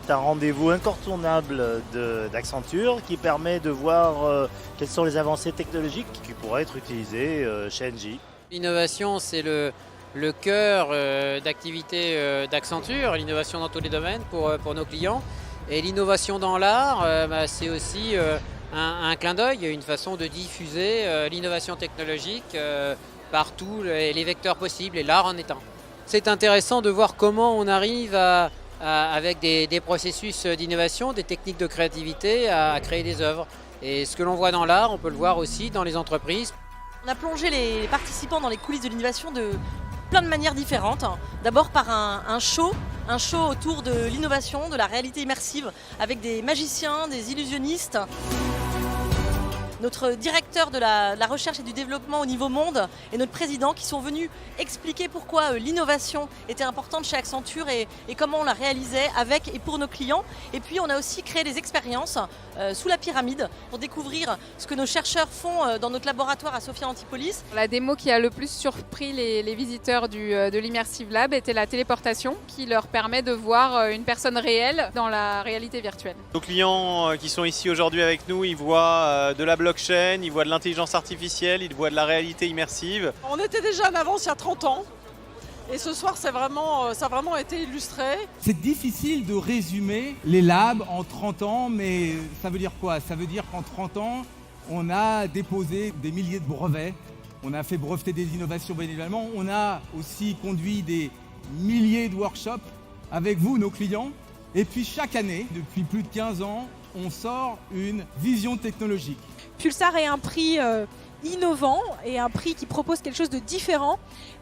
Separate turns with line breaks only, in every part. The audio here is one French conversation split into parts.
c'est un rendez-vous incontournable d'Accenture qui permet de voir quelles sont les avancées technologiques qui pourraient être utilisées chez Engie.
L'innovation, c'est le cœur d'activité d'Accenture, l'innovation dans tous les domaines pour nos clients. Et l'innovation dans l'art, c'est aussi un clin d'œil, une façon de diffuser l'innovation technologique par tous les vecteurs possibles, et l'art en est un. C'est intéressant de voir comment on arrive avec des processus d'innovation, des techniques de créativité, à créer des œuvres. Et ce que l'on voit dans l'art, on peut le voir aussi dans les entreprises.
On a plongé les participants dans les coulisses de l'innovation de plein de manières différentes. D'abord par un show autour de l'innovation, de la réalité immersive, avec des magiciens, des illusionnistes. Notre directeur de la recherche et du développement au niveau monde et notre président qui sont venus expliquer pourquoi l'innovation était importante chez Accenture et comment on la réalisait avec et pour nos clients. Et puis on a aussi créé des expériences sous la pyramide pour découvrir ce que nos chercheurs font dans notre laboratoire à Sophia Antipolis.
La démo qui a le plus surpris les visiteurs de l'Immersive Lab était la téléportation qui leur permet de voir une personne réelle dans la réalité virtuelle.
Nos clients qui sont ici aujourd'hui avec nous, ils voient de la blockchain, ils voient de l'intelligence artificielle, ils voient de la réalité immersive.
On était déjà en avance il y a 30 ans et ce soir ça a vraiment été illustré.
C'est difficile de résumer les labs en 30 ans, mais ça veut dire quoi? Ça veut dire qu'en 30 ans, on a déposé des milliers de brevets, on a fait breveter des innovations bien évidemment, on a aussi conduit des milliers de workshops avec vous, nos clients. Et puis chaque année, depuis plus de 15 ans, on sort une vision technologique.
Pulsar est un prix innovant et un prix qui propose quelque chose de différent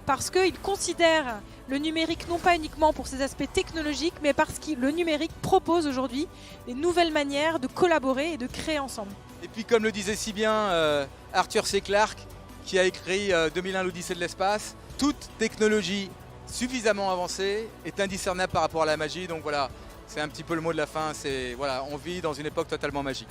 parce qu'il considère le numérique non pas uniquement pour ses aspects technologiques, mais parce que le numérique propose aujourd'hui des nouvelles manières de collaborer et de créer ensemble.
Et puis comme le disait si bien Arthur C. Clarke, qui a écrit 2001 l'Odyssée de l'espace, toute technologie suffisamment avancée est indiscernable par rapport à la magie. Donc voilà, c'est un petit peu le mot de la fin, on vit dans une époque totalement magique.